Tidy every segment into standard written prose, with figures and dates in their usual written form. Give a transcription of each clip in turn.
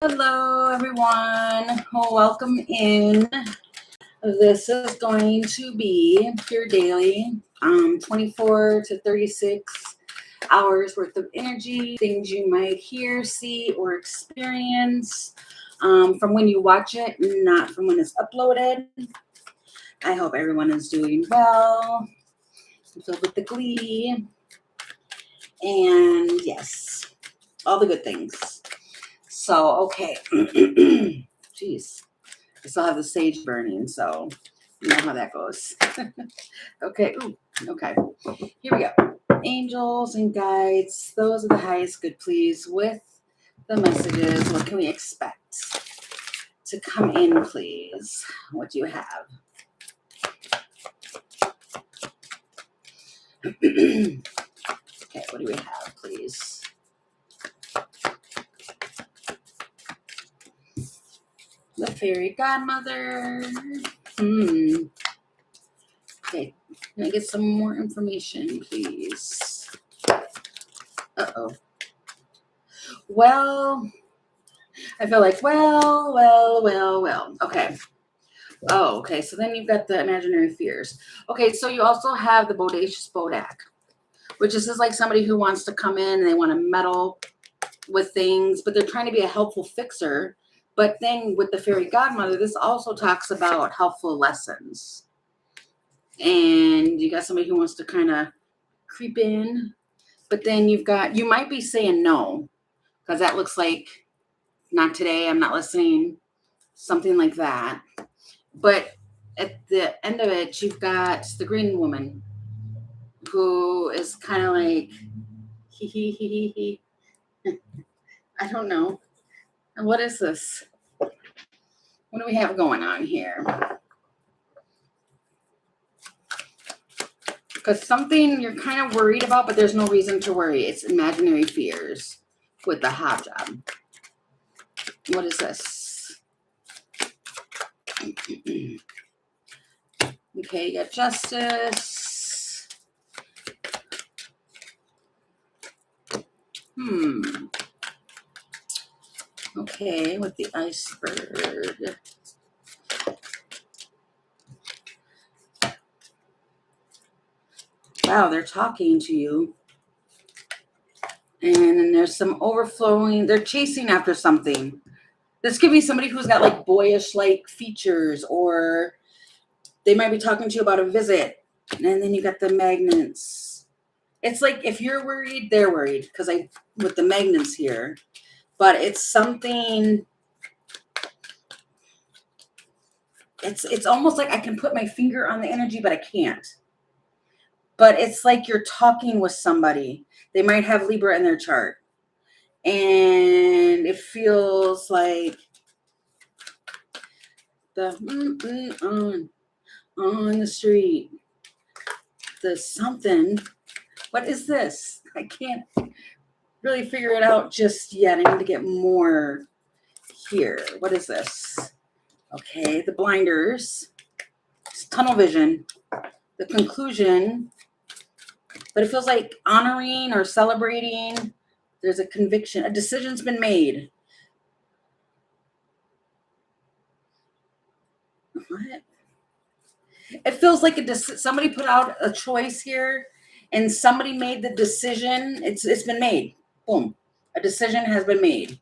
Hello, everyone. Welcome in. This is going to be your daily 24 to 36 hours worth of energy, things you might hear, see, or experience from when you watch it, not from when it's uploaded. I hope everyone is doing well, filled with the glee, and yes, all the good things. So, okay. Jeez. I still have the sage burning, so you know how that goes. Okay. Ooh, okay. Here we go. Angels and guides. Those are the highest good, please, with the messages. What can we expect to come in, please? What do you have? Okay, what do we have, please? The fairy godmother. Okay, can I get some more information, please? Uh-oh. Well, I feel like, well. Okay. Oh, okay. So then you've got the imaginary fears. Okay, so you also have the bodacious bodak, which is just like somebody who wants to come in and they want to meddle with things, but they're trying to be a helpful fixer. But then with the fairy godmother, this also talks about helpful lessons. And you got somebody who wants to kind of creep in, but then you might be saying no, because that looks like not today, I'm not listening, something like that. But at the end of it, you've got the green woman who is kind of like, he. I don't know. And what is this? What do we have going on here? Because something you're kind of worried about, but there's no reason to worry. It's imaginary fears with the hobjob. What is this? Okay, you got justice. Okay, with the iceberg. Wow, they're talking to you. And then there's some overflowing. They're chasing after something. This could be somebody who's got like boyish like features, or they might be talking to you about a visit. And then you got the magnets. It's like if you're worried, they're worried, because with the magnets here. But it's something. It's almost like I can put my finger on the energy, but I can't. But it's like you're talking with somebody. They might have Libra in their chart. And it feels like the on the street. The something. What is this? I can't really figure it out just yet. I need to get more here. What is this? Okay, the blinders. It's tunnel vision. The conclusion. But it feels like honoring or celebrating. There's a conviction. A decision's been made. What? It feels like somebody put out a choice here, and somebody made the decision. It's been made. Boom. A decision has been made.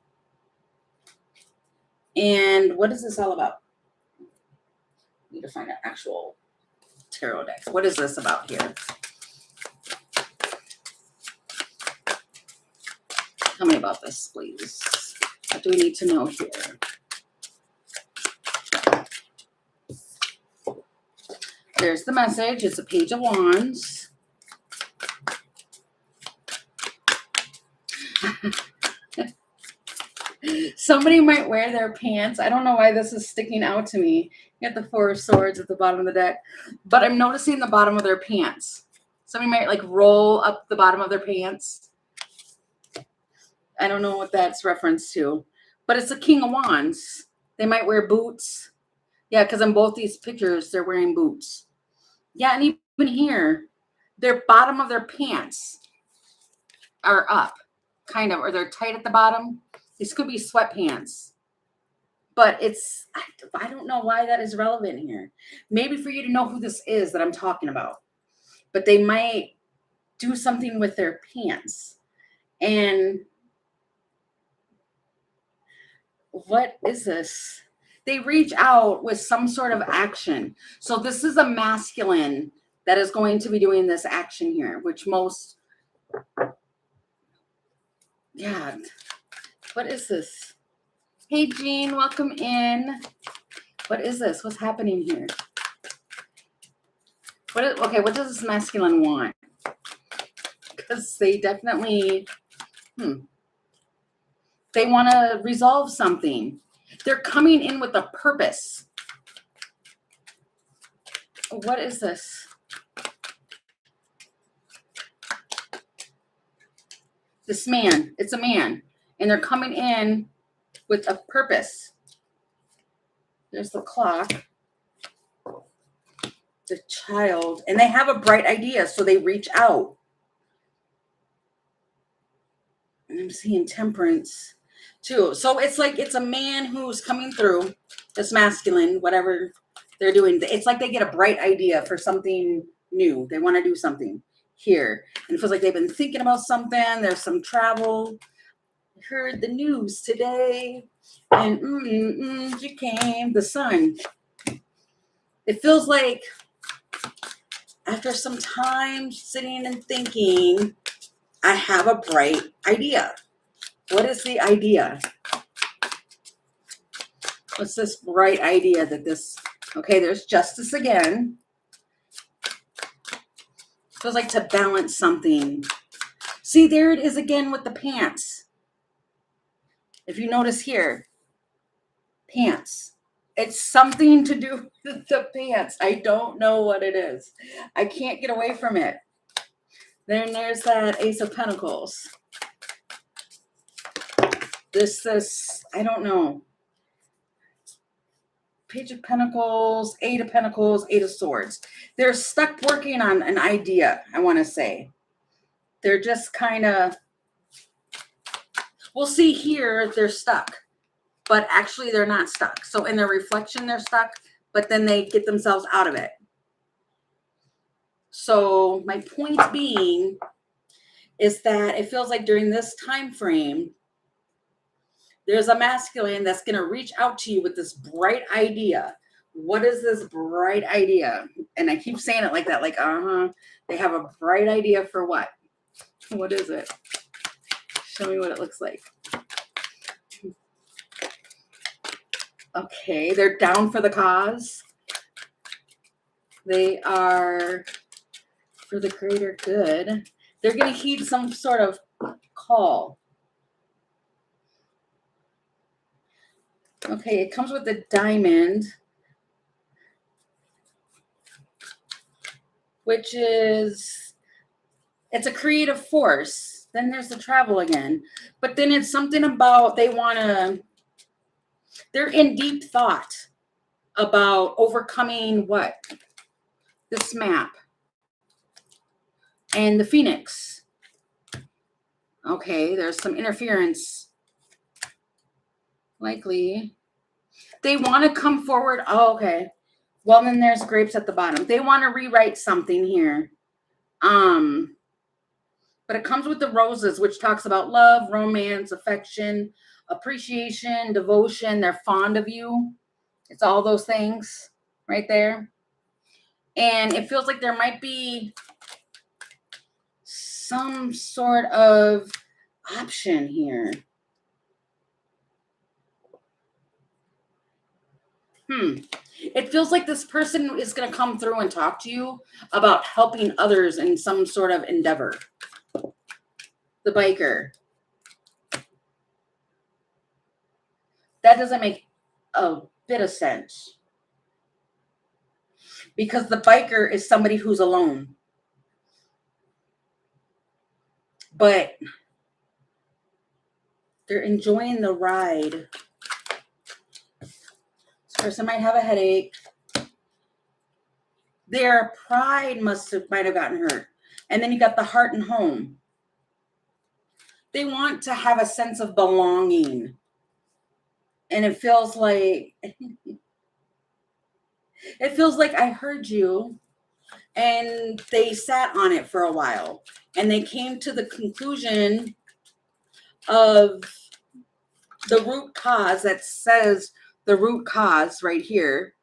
And what is this all about? I need to find an actual tarot deck. What is this about here? Tell me about this, please. What do we need to know here? There's the message. It's a Page of Wands. Somebody might wear their pants. I don't know why this is sticking out to me. You got the Four of Swords at the bottom of the deck. But I'm noticing the bottom of their pants. Somebody might like roll up the bottom of their pants. I don't know what that's reference to. But it's a King of Wands. They might wear boots. Yeah, because in both these pictures, they're wearing boots. Yeah, and even here, their bottom of their pants are up. kind of, or they're tight at the bottom. These could be sweatpants. But I don't know why that is relevant here. Maybe for you to know who this is that I'm talking about. But they might do something with their pants. And what is this? They reach out with some sort of action. So this is a masculine that is going to be doing this action here, which most, yeah. What is this? Hey, Jean, welcome in. What is this? What's happening here? Okay, what does this masculine want? Because they definitely, they want to resolve something. They're coming in with a purpose. What is this? This man, it's a man, and they're coming in with a purpose. There's the clock, the child, and they have a bright idea, so they reach out. And I'm seeing temperance too. So it's like it's a man who's coming through, this masculine, whatever they're doing. It's like they get a bright idea for something new. They want to do something here. And it feels like they've been thinking about something. There's some travel. I heard the news today. And she came, the sun. It feels like after some time sitting and thinking, I have a bright idea. What is the idea? What's this bright idea that this, okay, there's justice again. Feels like to balance something. See, there it is again with the pants. If you notice here, pants. It's something to do with the pants. I don't know what it is. I can't get away from it. Then there's that Ace of Pentacles. This, I don't know. Page of Pentacles, Eight of Pentacles, Eight of Swords. They're stuck working on an idea, I want to say. They're just kind of, we'll see here, they're stuck. But actually, they're not stuck. So in their reflection, they're stuck, but then they get themselves out of it. So my point being is that it feels like during this time frame, there's a masculine that's going to reach out to you with this bright idea. What is this bright idea? And I keep saying it like that, like, they have a bright idea for what? What is it? Show me what it looks like. Okay, they're down for the cause. They are for the greater good. They're going to heed some sort of call. Okay, it comes with the diamond, which is, it's a creative force. Then there's the travel again. But then it's something about they're in deep thought about overcoming what? This map. And the Phoenix. Okay, there's some interference. Likely. They want to come forward. Oh, okay. Well, then there's grapes at the bottom. They want to rewrite something here. But it comes with the roses, which talks about love, romance, affection, appreciation, devotion. They're fond of you. It's all those things right there. And it feels like there might be some sort of option here. It feels like this person is going to come through and talk to you about helping others in some sort of endeavor. The biker. That doesn't make a bit of sense. Because the biker is somebody who's alone. But they're enjoying the ride. This person might have a headache. Their pride might have gotten hurt. And then you got the heart and home. they want to have a sense of belonging. And it feels like I heard you, and they sat on it for a while, and they came to the conclusion of the root cause that says the root cause right here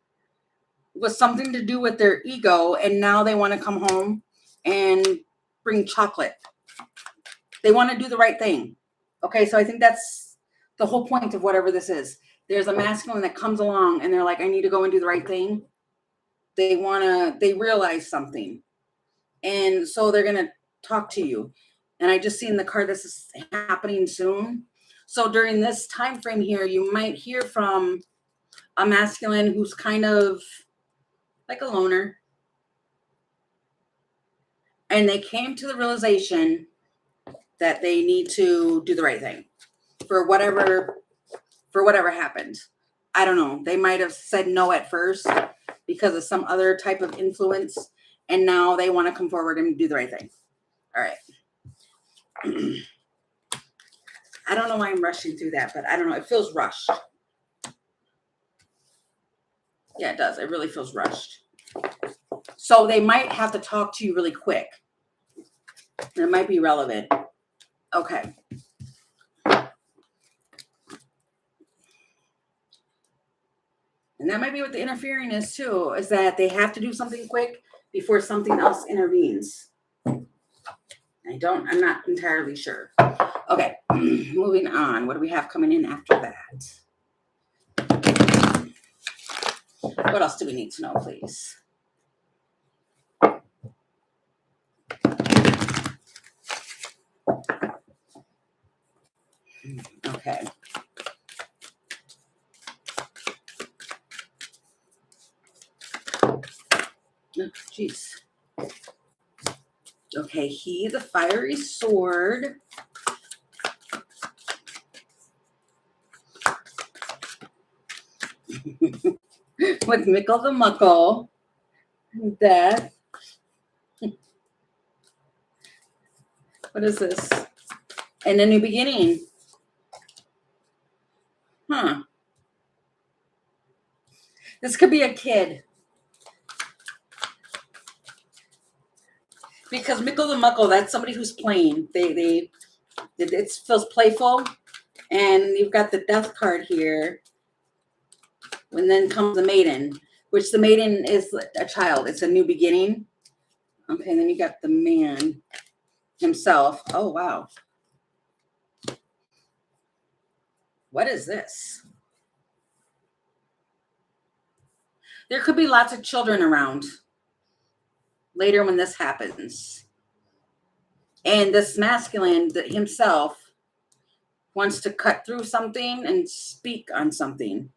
was something to do with their ego, and now they want to come home and bring chocolate. They want to do the right thing. Okay, so I think that's the whole point of whatever this is. There's a masculine that comes along and they're like, I need to go and do the right thing. They realize something. And so they're going to talk to you. And I just seen the card, this is happening soon. So during this time frame here, you might hear from a masculine who's kind of like a loner. And they came to the realization that they need to do the right thing for whatever happened. I don't know. They might have said no at first because of some other type of influence. And now they want to come forward and do the right thing. All right. I don't know why I'm rushing through that, but I don't know. It feels rushed. Yeah, it does. It really feels rushed. So they might have to talk to you really quick. It might be relevant. Okay. And that might be what the interfering is too, is that they have to do something quick before something else intervenes. I'm not entirely sure. Okay, moving on. What do we have coming in after that? What else do we need to know, please? Okay. Oh, jeez. Okay, he, the fiery sword. With Mickle the Muckle. Death. What is this? And a new beginning. Huh. This could be a kid. Because Mickle the Muckle, that's somebody who's playing. It feels playful. And you've got the death card here. And then comes the maiden, which the maiden is a child. It's a new beginning. Okay, and then you got the man himself. Oh, wow. What is this? There could be lots of children around later when this happens. And this masculine himself wants to cut through something and speak on something.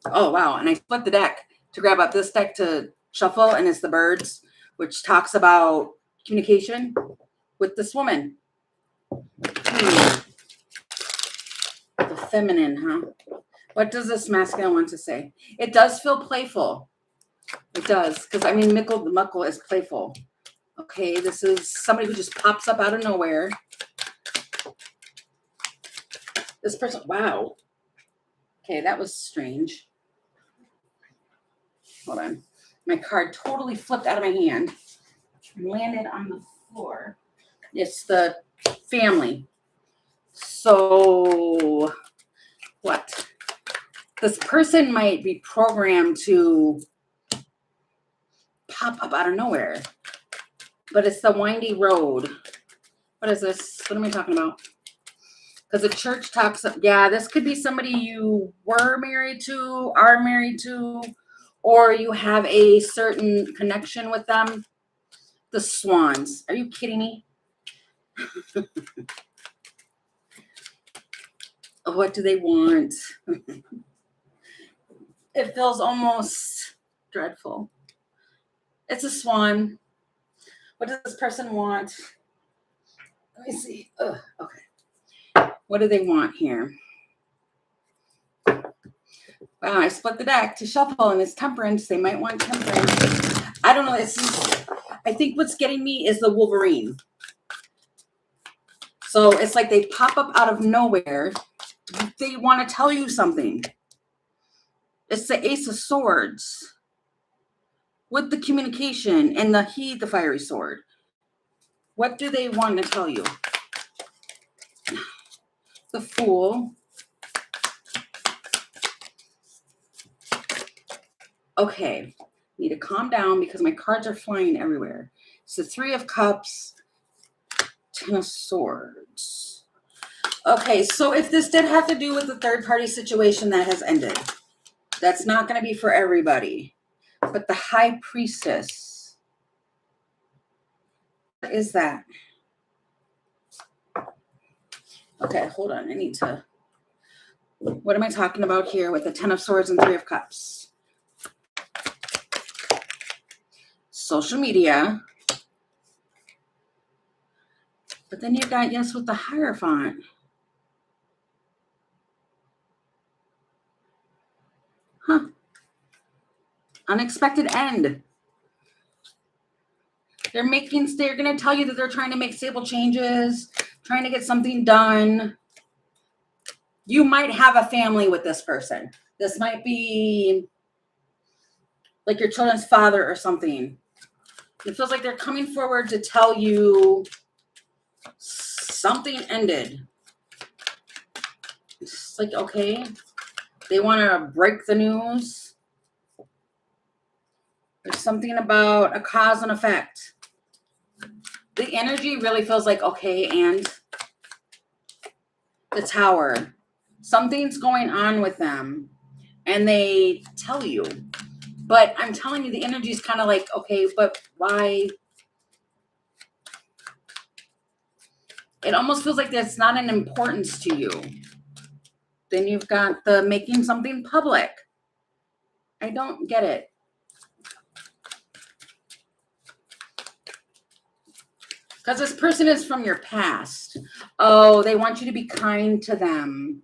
Oh, wow. And I split the deck to grab up this deck to shuffle, and it's the birds, which talks about communication with this woman. The feminine, huh? What does this masculine want to say? It does feel playful. It does. Because, I mean, Mickle the Muckle is playful. Okay, this is somebody who just pops up out of nowhere. This person, wow. Okay, that was strange. Hold on. My card totally flipped out of my hand and landed on the floor. It's the family. So, what? This person might be programmed to pop up out of nowhere. But it's the windy road. What is this? What am I talking about? Because the church talks, yeah, this could be somebody you were married to, are married to, or you have a certain connection with them. The swans. Are you kidding me? What do they want? It feels almost dreadful. It's a swan. What does this person want? Let me see. Ugh, okay. What do they want here? Wow, I split the deck to shuffle, and it's temperance. They might want temperance. I don't know. I think what's getting me is the Wolverine. So it's like they pop up out of nowhere. They want to tell you something. It's the Ace of Swords with the communication and the fiery sword. What do they want to tell you? The Fool. Okay, need to calm down because my cards are flying everywhere. It's the Three of Cups, Ten of Swords. Okay, so if this did have to do with the third party situation that has ended, that's not going to be for everybody. But the High Priestess, what is that? Okay, hold on. I need to. What am I talking about here with the Ten of Swords and Three of Cups? Social media. But then you've got yes with the Hierophant. Huh. Unexpected end. They're going to tell you that they're trying to make stable changes, trying to get something done. You might have a family with this person. This might be like your children's father or something. It feels like they're coming forward to tell you something ended. It's like, okay, they want to break the news. There's something about a cause and effect. The energy really feels like, okay, and the Tower. Something's going on with them, and they tell you. But I'm telling you, the energy is kind of like, okay, but why? It almost feels like that's not an importance to you. Then you've got the making something public. I don't get it. Because this person is from your past. Oh, they want you to be kind to them.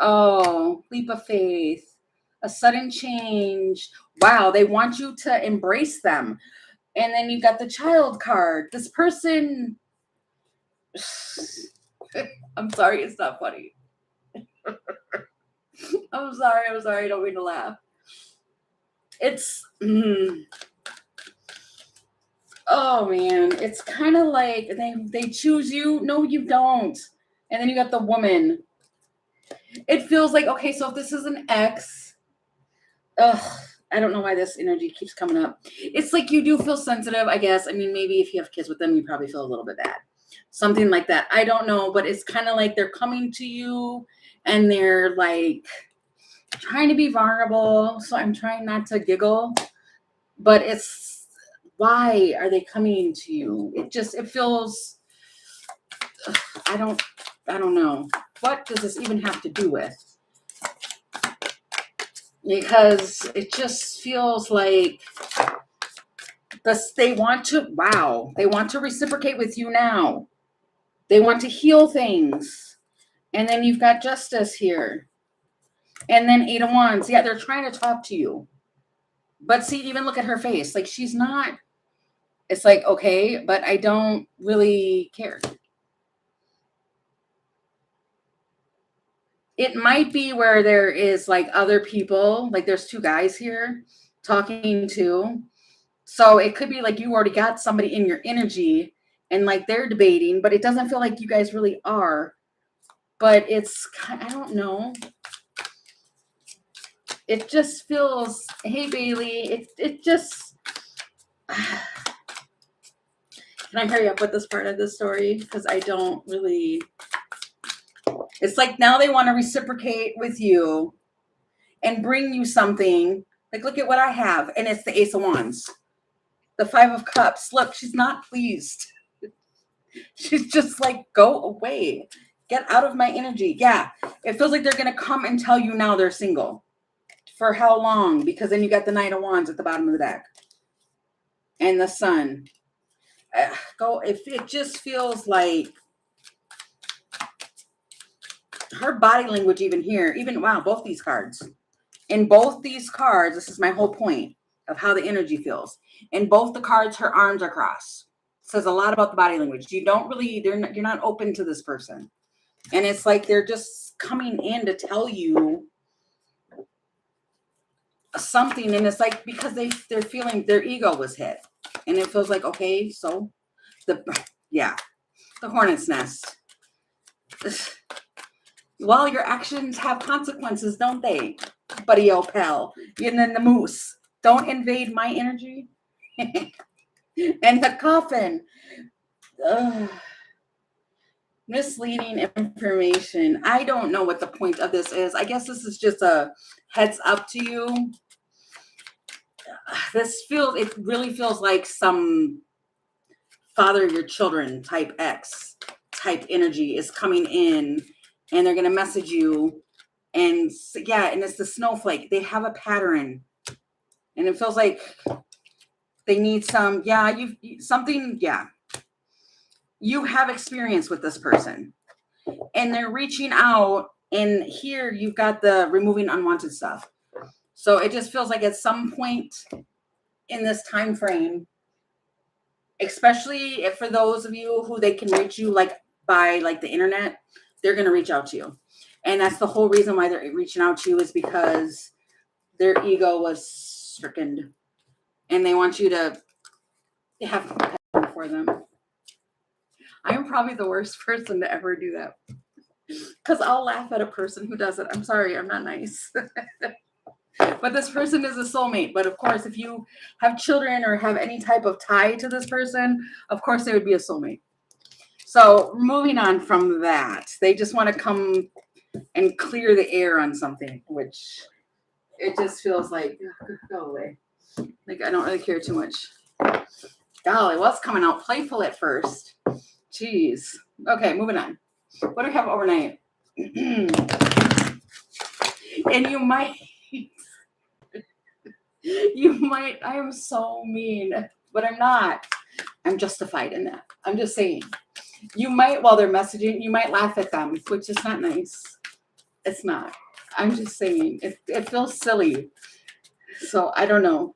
Oh, leap of faith. A sudden change. Wow, they want you to embrace them. And then you've got the Child card. This person... I'm sorry, it's not funny. I'm sorry, I don't mean to laugh. It's... oh, man. It's kind of like they choose you. No, you don't. And then you got the Woman. It feels like, okay, so if this is an ex... ugh, I don't know why this energy keeps coming up. It's like you do feel sensitive, I guess. I mean, maybe if you have kids with them, you probably feel a little bit bad. Something like that. I don't know, but it's kind of like they're coming to you and they're like trying to be vulnerable. So I'm trying not to giggle, but it's, why are they coming to you? It feels, I don't know. What does this even have to do with? Because it just feels like they want to reciprocate with you now. They want to heal things. And then you've got Justice here. And then Eight of Wands. Yeah, they're trying to talk to you. But see, even look at her face. Like, she's not, it's like, okay, but I don't really care. It might be where there is like other people, like there's two guys here talking to. So it could be like you already got somebody in your energy and like they're debating, but it doesn't feel like you guys really are. But it's, I don't know. It just feels, hey, Bailey, it just, can I hurry up with this part of the story? Because I don't really, it's like now they want to reciprocate with you and bring you something. Like, look at what I have. And it's the Ace of Wands. The Five of Cups. Look, she's not pleased. She's just like, go away. Get out of my energy. Yeah, it feels like they're going to come and tell you now they're single. For how long? Because then you got the Knight of Wands at the bottom of the deck. And the Sun. It just feels like her body language even here. Even, wow, both these cards. In both these cards, this is my whole point of how the energy feels. In both the cards, her arms are crossed. says a lot about the body language. You don't really, you're not open to this person. And it's like they're just coming in to tell you something. And it's like because they're feeling their ego was hit. And it feels like, okay, so the hornet's nest. Well, your actions have consequences, don't they, buddy old pal? And then the moose. Don't invade my energy. And the coffin. Ugh. Misleading information. I don't know what the point of this is. I guess this is just a heads up to you. It really feels like some father your children type X type energy is coming in, and they're going to message you. And yeah, and it's the snowflake. They have a pattern, and it feels like they need some, you have experience with this person, and they're reaching out. And here you've got the removing unwanted stuff. So it just feels like at some point in this time frame, especially if for those of you who they can reach you like by like the internet, they're going to reach out to you. And that's the whole reason why they're reaching out to you, is because their ego was stricken and they want you to have compassion for them. I'm probably the worst person to ever do that, because I'll laugh at a person who does it. I'm sorry, I'm not nice. But this person is a soulmate. But of course, if you have children or have any type of tie to this person, of course they would be a soulmate. So moving on from that, they just want to come and clear the air on something, which it just feels like, go away. Like, I don't really care too much. Golly, what's coming out playful at first? Jeez. Okay, moving on. What do we have overnight? And you might, I am so mean, but I'm not. I'm justified in that. I'm just saying. You might, while they're messaging, you might laugh at them, which is not nice. It's not. I'm just saying. It feels silly. So I don't know.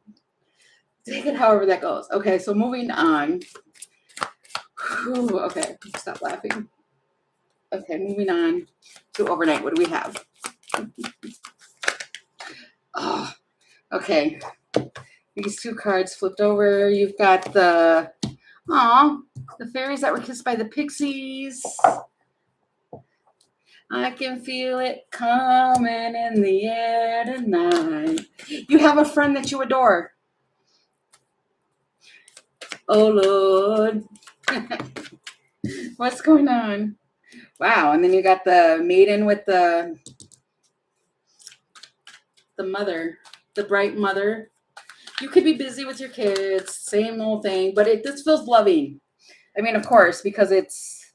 Take it however that goes. Okay, so moving on. Whew, okay, stop laughing. Okay, moving on to overnight. What do we have? Oh, okay. These two cards flipped over. You've got the fairies that were kissed by the pixies. I can feel it coming in the air tonight. You have a friend that you adore. Oh, Lord. What's going on? Wow. And then you got the maiden with the mother, the bright mother. You could be busy with your kids, same old thing, but this feels loving. I mean, of course, because it's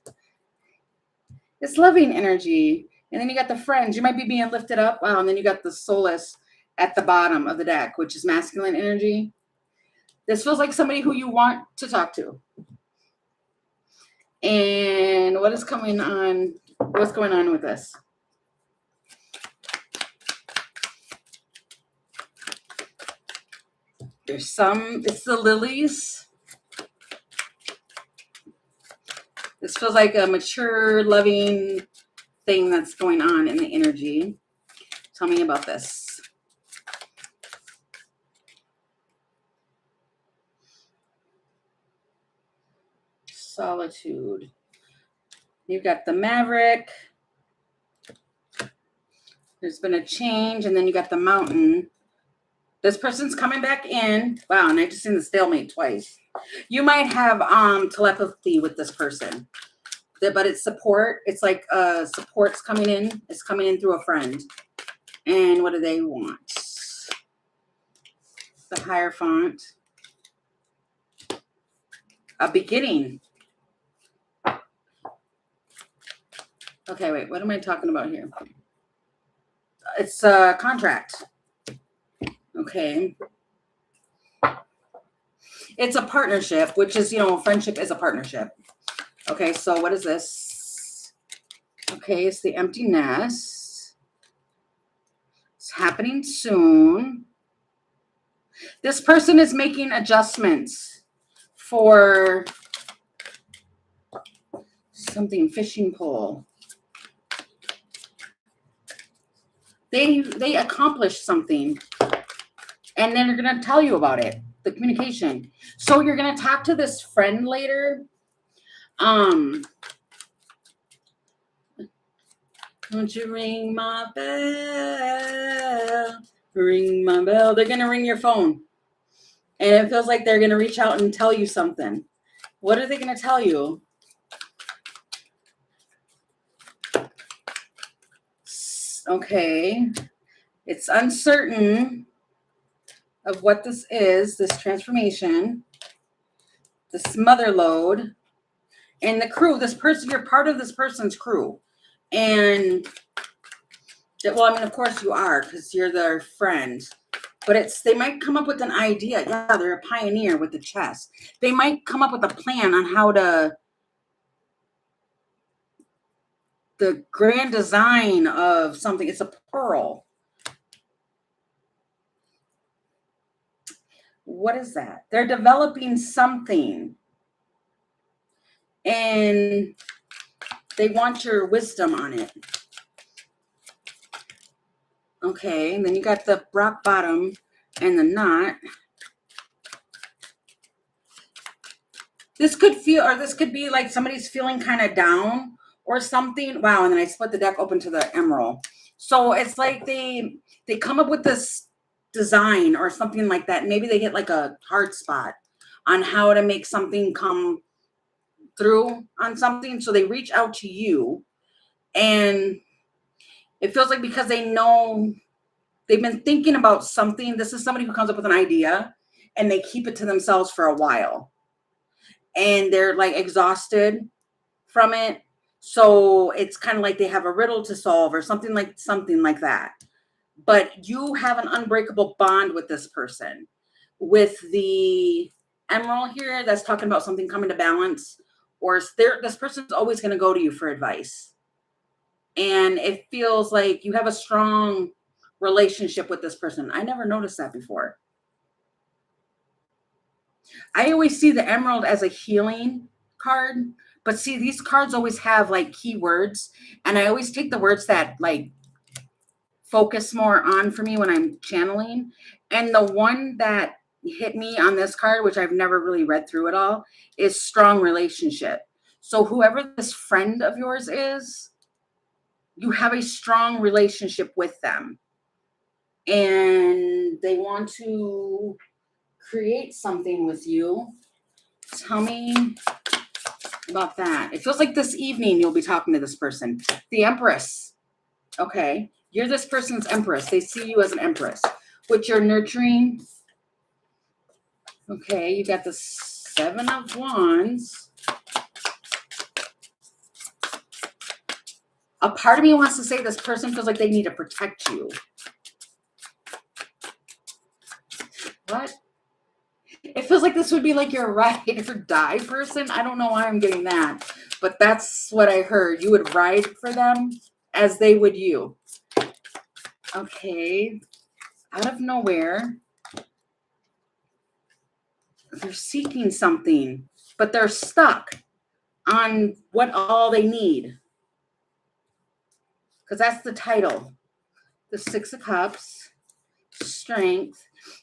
loving energy. And then you got the friends. You might be being lifted up. Wow. And then you got the solace at the bottom of the deck, which is masculine energy. This feels like somebody who you want to talk to. And what is coming on? What's going on with this? It's the lilies. This feels like a mature, loving thing that's going on in the energy. Tell me about this. Solitude. You've got the Maverick. There's been a change, and then you got the Mountain. This person's coming back in. Wow, and I just seen the stalemate twice. You might have telepathy with this person, but it's support. It's like support's coming in. It's coming in through a friend. And what do they want? The Hierophant. A beginning. Okay, wait. What am I talking about here? It's a contract. Okay. It's a partnership, which is, friendship is a partnership. Okay, so what is this? Okay, it's the empty nest. It's happening soon. This person is making adjustments for something, fishing pole. They accomplished something, and then they're going to tell you about it, the communication. So you're going to talk to this friend later. Don't you ring my bell? Ring my bell. They're going to ring your phone. And it feels like they're going to reach out and tell you something. What are they going to tell you? Okay. It's uncertain of what this is, this transformation, this mother load, and the crew, this person, you're part of this person's crew. And, well, I mean, of course you are, because you're their friend. But they might come up with an idea. Yeah, they're a pioneer with the chess. They might come up with a plan on how to, the grand design of something. It's a pearl. What is that? They're developing something. And they want your wisdom on it. Okay, and then you got the rock bottom and the knot. This could feel, or this could be like somebody's feeling kind of down or something. Wow, and then I split the deck open to the emerald. So it's like they come up with this design or something like that. Maybe they hit like a hard spot on how to make something come through on something. So they reach out to you, and it feels like because they know they've been thinking about something. This is somebody who comes up with an idea and they keep it to themselves for a while. And they're like exhausted from it. So it's kind of like they have a riddle to solve or something like that. But you have an unbreakable bond with this person. With the emerald here, that's talking about something coming to balance, or this person's always going to go to you for advice. And it feels like you have a strong relationship with this person. I never noticed that before. I always see the emerald as a healing card, but see, these cards always have like keywords, and I always take the words that like focus more on for me when I'm channeling. And the one that hit me on this card, which I've never really read through at all, is strong relationship. So whoever this friend of yours is, you have a strong relationship with them, and they want to create something with you. Tell me about that. It feels like this evening you'll be talking to this person. The Empress. Okay. You're this person's Empress. They see you as an Empress, which you're nurturing. Okay. You got the Seven of Wands. A part of me wants to say this person feels like they need to protect you. What? It feels like this would be like your ride or die person. I don't know why I'm getting that, but that's what I heard. You would ride for them as they would you. Okay. Out of nowhere, they're seeking something, but they're stuck on what all they need. Because that's the title. The Six of Cups, Strength.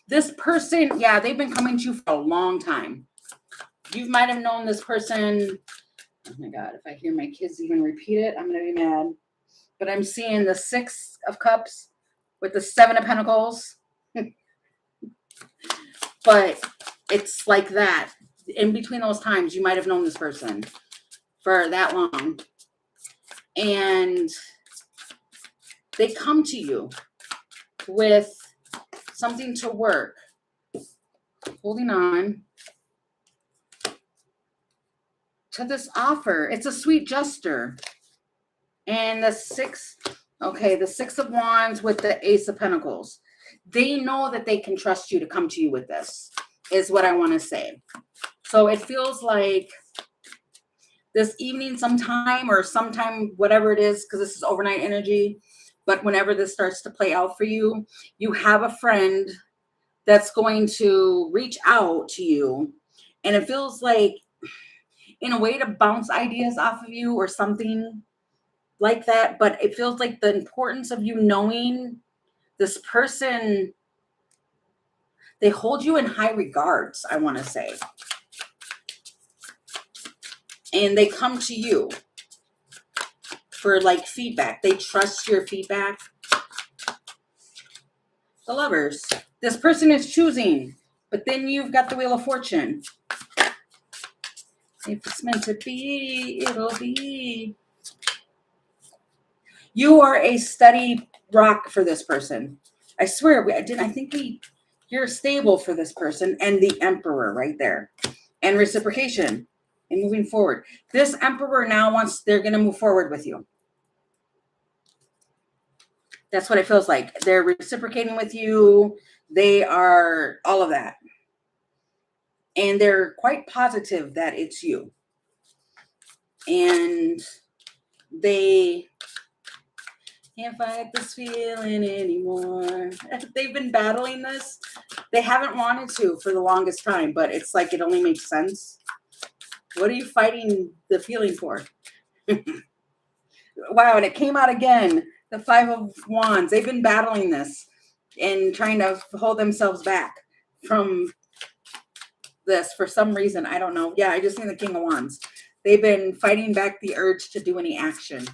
This person, yeah, they've been coming to you for a long time. You might have known this person. Oh my God, if I hear my kids even repeat it, I'm going to be mad. But I'm seeing the Six of Cups with the Seven of Pentacles. But it's like that. In between those times, you might have known this person for that long. And they come to you with something to work, holding on to this offer. It's a sweet gesture. And the Six of Wands with the Ace of Pentacles. They know that they can trust you to come to you with this, is what I want to say. So it feels like this evening sometime, whatever it is, because this is overnight energy. But whenever this starts to play out for you, you have a friend that's going to reach out to you. And it feels like in a way to bounce ideas off of you or something like that. But it feels like the importance of you knowing this person, they hold you in high regards, I want to say. And they come to you for like feedback. They trust your feedback. The Lovers. This person is choosing, but then you've got the Wheel of Fortune. If it's meant to be, it'll be. You are a steady rock for this person. I swear, you're stable for this person, and the Emperor right there. And reciprocation and moving forward. This Emperor now they're going to move forward with you. That's what it feels like. They're reciprocating with you. They are all of that. And they're quite positive that it's you. And they can't fight this feeling anymore. They've been battling this. They haven't wanted to for the longest time, but it's like it only makes sense. What are you fighting the feeling for? Wow, and it came out again. The Five of Wands. They've been battling this and trying to hold themselves back from this for some reason. I don't know. Yeah, I just seen the King of Wands. They've been fighting back the urge to do any action,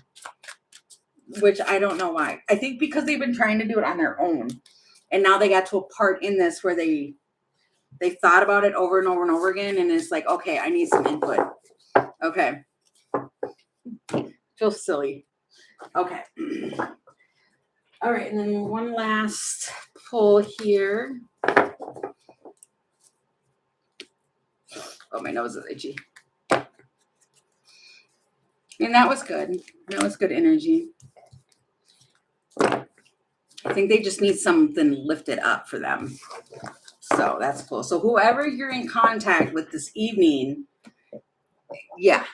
which I don't know why. I think because they've been trying to do it on their own. And now they got to a part in this where they thought about it over and over and over again. And it's like, okay, I need some input. Okay. Feels silly. Okay. All right. And then one last pull here. Oh, my nose is itchy. And that was good. That was good energy. I think they just need something lifted up for them. So that's cool. So whoever you're in contact with this evening, yeah.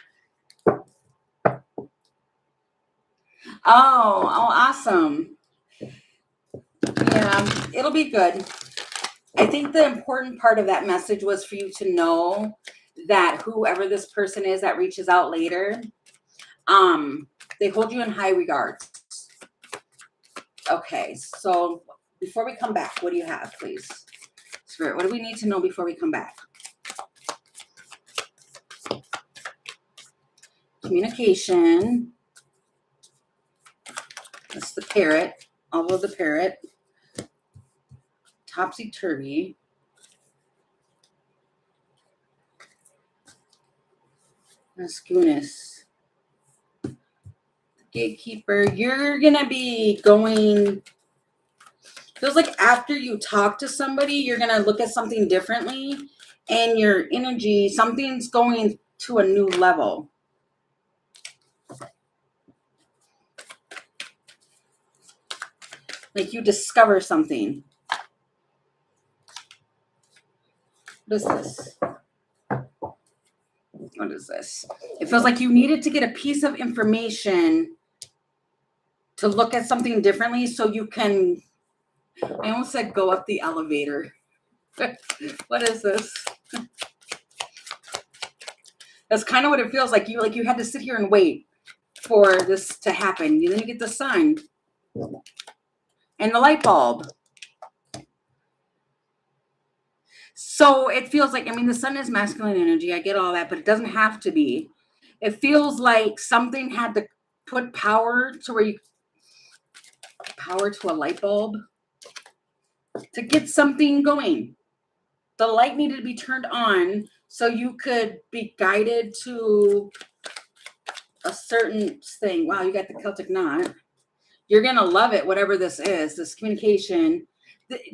Oh, awesome. Yeah, it'll be good. I think the important part of that message was for you to know that whoever this person is that reaches out later, they hold you in high regards. Okay, so before we come back, what do you have, please? Spirit, what do we need to know before we come back? Communication. That's the parrot. Although the parrot. Topsy-turvy. Masculinus. Gatekeeper. You're going to be going... Feels like after you talk to somebody, you're going to look at something differently. And your energy, something's going to a new level. Like you discover something. What is this? What is this? It feels like you needed to get a piece of information to look at something differently so you can, I almost said go up the elevator. What is this? That's kind of what it feels like. You had to sit here and wait for this to happen. And then you get the sun and the light bulb. So it feels like, I mean, the sun is masculine energy. I get all that, but it doesn't have to be. It feels like something had to put power to a light bulb to get something going. The light needed to be turned on so you could be guided to a certain thing. Wow, you got the Celtic knot. You're going to love it, whatever this is, this communication.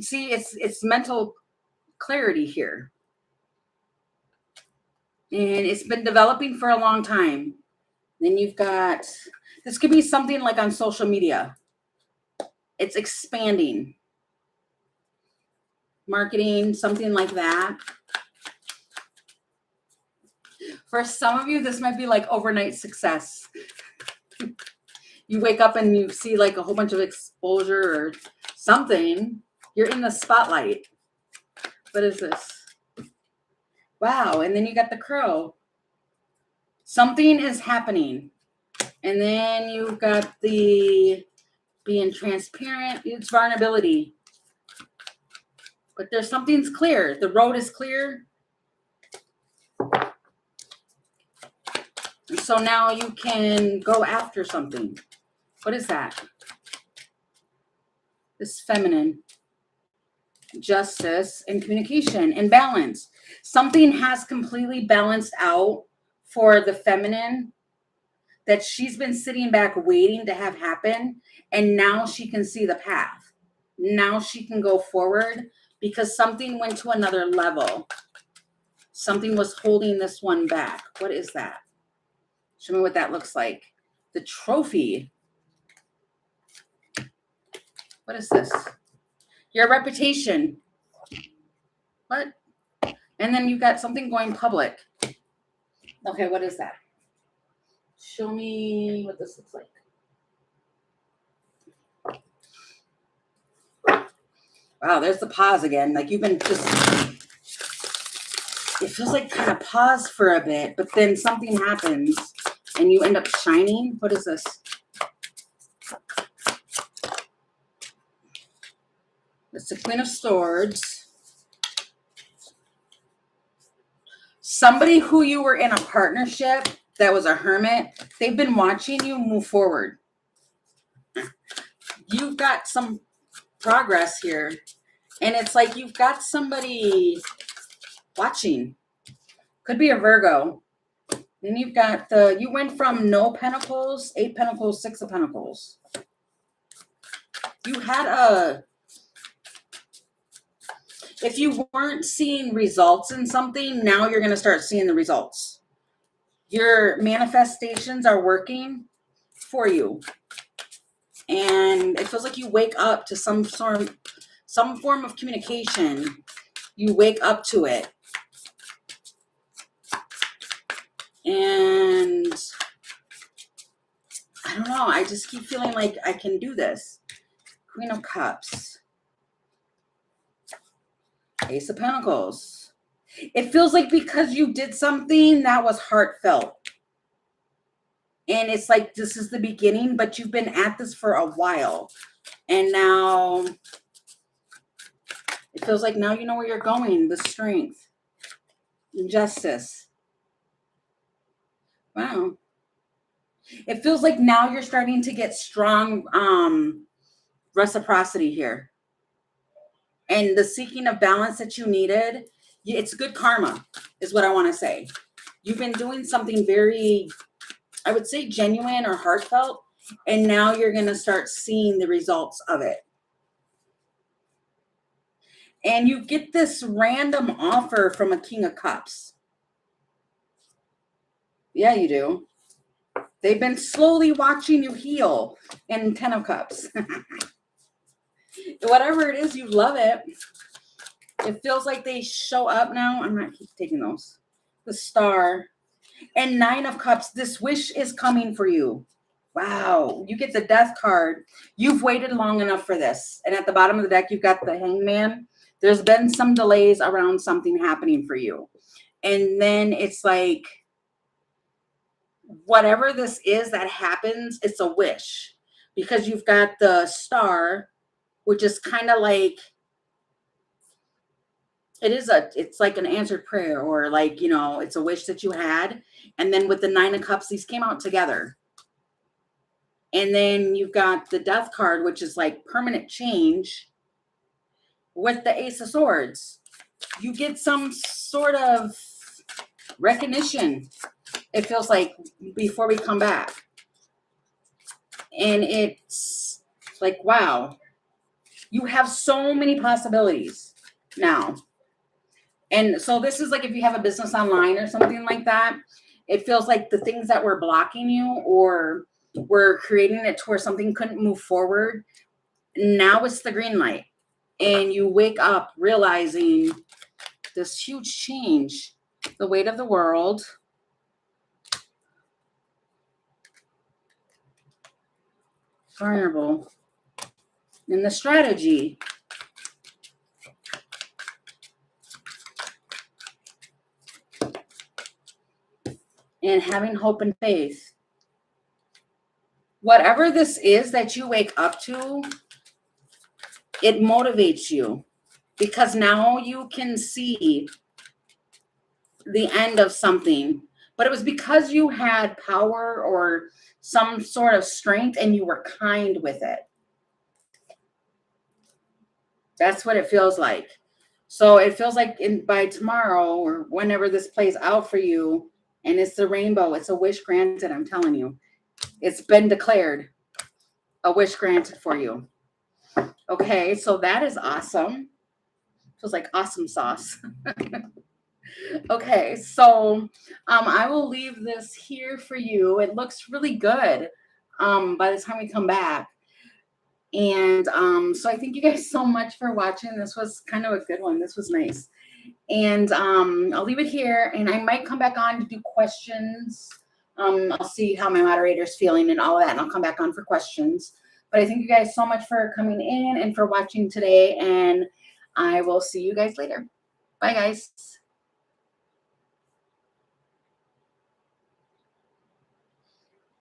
See, it's mental clarity here. And it's been developing for a long time. Then you've got, this could be something like on social media. It's expanding. Marketing, something like that. For some of you, this might be like overnight success. You wake up and you see like a whole bunch of exposure or something. You're in the spotlight. What is this? Wow. And then you got the crow. Something is happening. And then you've got the being transparent. It's vulnerability. But there's something's clear. The road is clear. And so now you can go after something. What is that? This feminine. Justice and communication and balance. Something has completely balanced out for the feminine that she's been sitting back waiting to have happen. And now she can see the path. Now she can go forward because something went to another level. Something was holding this one back. What is that? Show me what that looks like. The trophy. What is this? Your reputation. What? And then you got something going public. Okay, what is that? Show me what this looks like. Wow, there's the pause again. Like you've been just, it feels like kind of pause for a bit, but then something happens and you end up shining. What is this? It's the Queen of Swords. Somebody who you were in a partnership that was a hermit, they've been watching you move forward. You've got some progress here. And it's like you've got somebody watching. Could be a Virgo. Then you've got you went from no pentacles, 8 pentacles, 6 of pentacles. You had if you weren't seeing results in something, now you're going to start seeing the results. Your manifestations are working for you. And it feels like you wake up to some form of communication. You wake up to it. And I don't know. I just keep feeling like I can do this. Queen of Cups. Ace of Pentacles. It feels like because you did something that was heartfelt. And it's like this is the beginning, but you've been at this for a while. And now it feels like now you know where you're going. The strength. Justice. Wow. It feels like now you're starting to get strong reciprocity here. And the seeking of balance that you needed, it's good karma, is what I want to say. You've been doing something very, I would say, genuine or heartfelt, and now you're going to start seeing the results of it. And you get this random offer from a King of Cups. Yeah, you do. They've been slowly watching you heal in 10 of Cups. Whatever it is, you love it. It feels like they show up now. I'm not taking those. The Star. And 9 of Cups. This wish is coming for you. Wow. You get the Death card. You've waited long enough for this. And at the bottom of the deck, you've got the Hangman. There's been some delays around something happening for you. And then it's like, whatever this is that happens, it's a wish. Because you've got the Star, which is kind of like, it's like an answered prayer, or like, you know, it's a wish that you had. And then with the 9 of Cups, these came out together. And then you've got the Death card, which is like permanent change. With the Ace of Swords, you get some sort of recognition, it feels like, before we come back. And it's like, wow, you have so many possibilities now. And so this is like if you have a business online or something like that, it feels like the things that were blocking you or were creating it to where something couldn't move forward, now it's the green light. And you wake up realizing this huge change, the weight of the world. Vulnerable. And the strategy. and having hope and faith. Whatever this is that you wake up to, it motivates you because now you can see the end of something. But it was because you had power or some sort of strength and you were kind with it. That's what it feels like. So it feels like by tomorrow or whenever this plays out for you, and it's the rainbow, it's a wish granted, I'm telling you. It's been declared a wish granted for you. Okay, so that is awesome. Feels like awesome sauce. Okay, so I will leave this here for you. It looks really good by the time we come back. And so I thank you guys so much for watching. This was kind of a good one. This was nice. And I'll leave it here, and I might come back on to do questions. I'll see how my moderator's feeling and all of that, and I'll come back on for questions. But I thank you guys so much for coming in and for watching today, and I will see you guys later. Bye, guys.